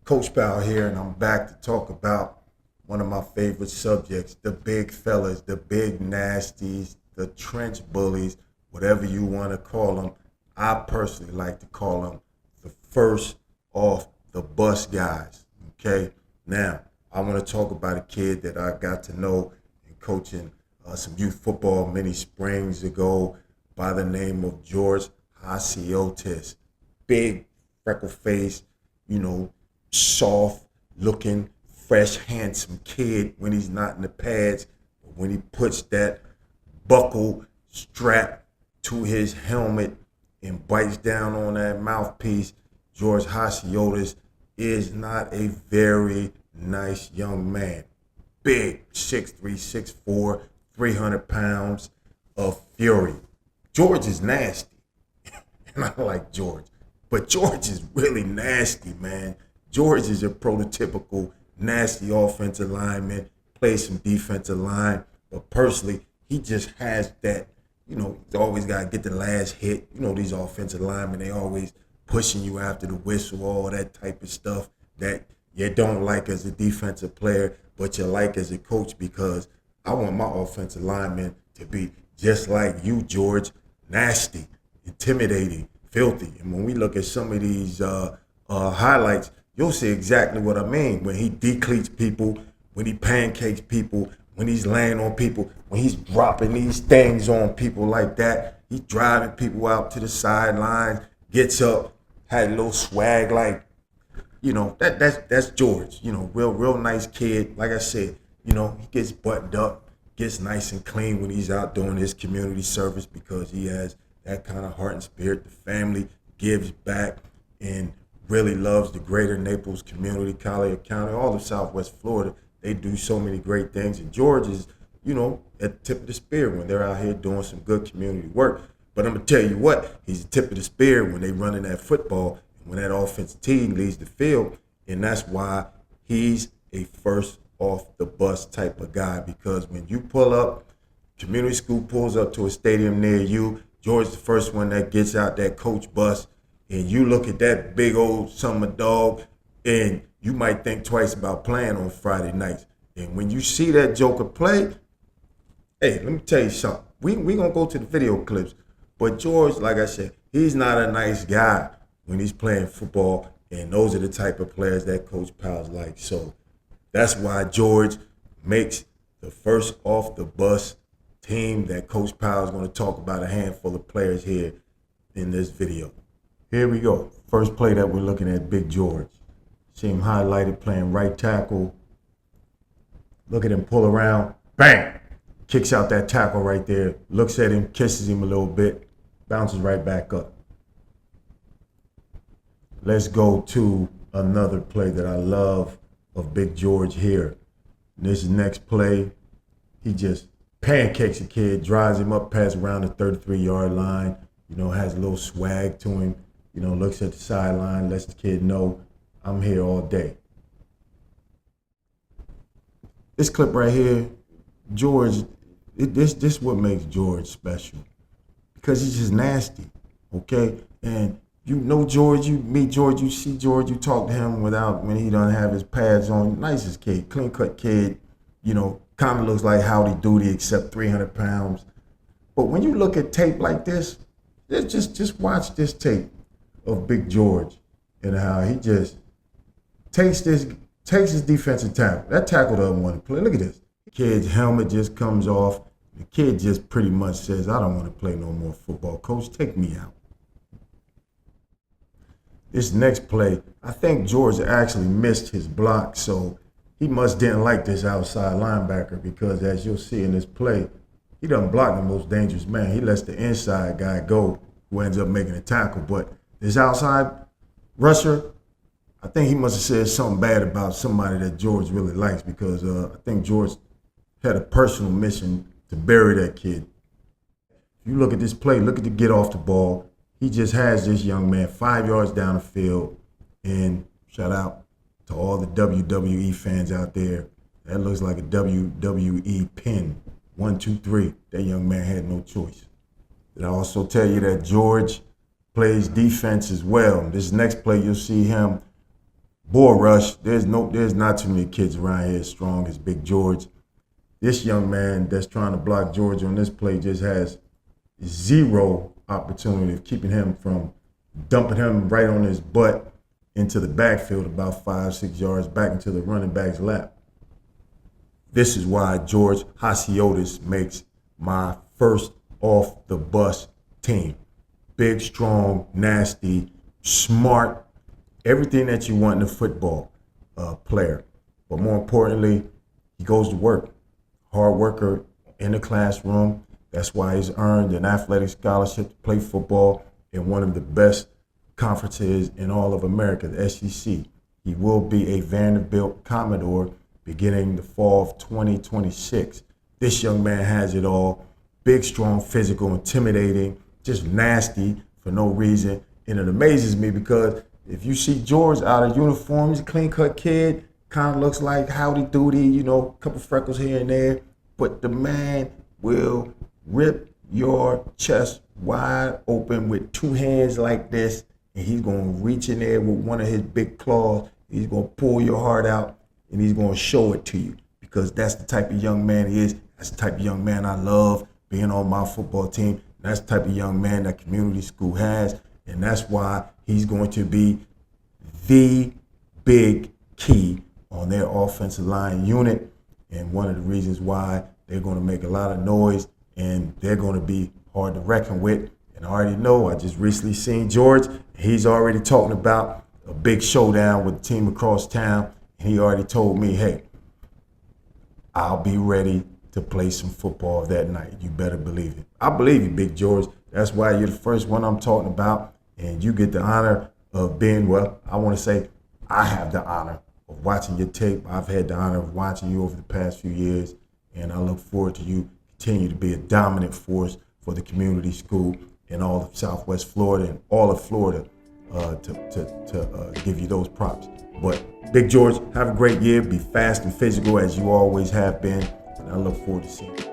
Coach Powell here, and I'm back to talk about one of my favorite subjects, the big fellas, the big nasties, the trench bullies, whatever you want to call them. I personally like to call them the first off the bus guys. Okay, now I want to talk about a kid that I got to know in coaching some youth football many springs ago by the name of George Haseotes. Big, freckle face, soft looking, fresh, handsome kid when he's not in the pads. But when he puts that buckle strap to his helmet and bites down on that mouthpiece, George Haseotes is not a very nice young man. Big, 6'3", 6'4", 300 pounds of fury. George is nasty, and I like George. But George is really nasty, man. George is a prototypical nasty offensive lineman, plays some defensive line, but personally, he just has that, he's always got to get the last hit. These offensive linemen, they always pushing you after the whistle, all that type of stuff that you don't like as a defensive player, but you like as a coach, because I want my offensive linemen to be just like you, George, nasty, intimidating, filthy. And when we look at some of these highlights, you'll see exactly what I mean. When he decleats people, when he pancakes people, when he's laying on people, when he's dropping these things on people like that, he's driving people out to the sidelines, gets up, had a little swag like, that's George. Real nice kid. Like I said, he gets buttoned up, gets nice and clean when he's out doing his community service, because he has that kind of heart and spirit. The family gives back and really loves the greater Naples community, Collier County, all of Southwest Florida. They do so many great things. And George is, at the tip of the spear when they're out here doing some good community work. But I'm going to tell you what, he's the tip of the spear when they running that football, and when that offensive team leads the field. And that's why he's a first off the bus type of guy, because when you pull up, community school pulls up to a stadium near you, George's the first one that gets out that coach bus, and you look at that big old summer dog, and you might think twice about playing on Friday nights. And when you see that joker play, hey, let me tell you something. We going to go to the video clips. But George, like I said, he's not a nice guy when he's playing football, and those are the type of players that Coach Powell's like. So that's why George makes the first off the bus team that Coach Powell's going to talk about, a handful of players here in this video. Here we go. First play that we're looking at, Big George. See him highlighted playing right tackle. Look at him pull around. Bang! Kicks out that tackle right there. Looks at him, kisses him a little bit, bounces right back up. Let's go to another play that I love of Big George here. This next play, he just pancakes a kid, drives him up past around the 33-yard line, has a little swag to him, looks at the sideline, lets the kid know, I'm here all day. This clip right here, George, this what makes George special, because he's just nasty, okay? And George, you meet George, you see George, you talk to him when he doesn't have his pads on. Nicest kid, clean-cut kid, kind of looks like Howdy Doody except 300 pounds. But when you look at tape like this, just watch this tape of Big George and how he just takes his defensive tackle. That tackle doesn't want to play. Look at this. The kid's helmet just comes off. The kid just pretty much says, I don't want to play no more football. Coach, take me out. This next play, I think George actually missed his block, so he must didn't like this outside linebacker, because as you'll see in this play, he doesn't block the most dangerous man. He lets the inside guy go, who ends up making a tackle. But this outside rusher, I think he must have said something bad about somebody that George really likes, because I think George had a personal mission to bury that kid. If you look at this play, look at the get off the ball. He just has this young man 5 yards down the field, and shout out to all the WWE fans out there. That looks like a WWE pin. 1, 2, 3. That young man had no choice. Did I also tell you that George plays defense as well? This next play, you'll see him Bull rush. There's not too many kids around here as strong as Big George. This young man that's trying to block George on this play just has zero opportunity of keeping him from dumping him right on his butt into the backfield about 5-6 yards back into the running back's lap. This is why George Haseotes makes my first off the bus team. Big, strong, nasty, smart, everything that you want in a football player. But more importantly, he goes to work. Hard worker in the classroom. That's why he's earned an athletic scholarship to play football in one of the best conferences in all of America, the SEC. He will be a Vanderbilt Commodore beginning the fall of 2026. This young man has it all. Big, strong, physical, intimidating, just nasty for no reason. And it amazes me because if you see George out of uniform, he's a clean-cut kid, kind of looks like Howdy Doody, you know, a couple freckles here and there. But the man will rip your chest wide open with two hands like this, and he's going to reach in there with one of his big claws. He's going to pull your heart out, and he's going to show it to you because that's the type of young man he is. That's the type of young man I love being on my football team. That's the type of young man that community school has, and that's why he's going to be the big key on their offensive line unit, and one of the reasons why they're going to make a lot of noise and they're going to be hard to reckon with. And I already know, I just recently seen George. He's already talking about a big showdown with the team across town. And he already told me, hey, I'll be ready to play some football that night. You better believe it. I believe you, Big George. That's why you're the first one I'm talking about. And you get the honor of being, well, I want to say I have the honor of watching your tape. I've had the honor of watching you over the past few years. And I look forward to you continue to be a dominant force for the community school in all of Southwest Florida and all of Florida to give you those props. But Big George, have a great year. Be fast and physical as you always have been. And I look forward to seeing you.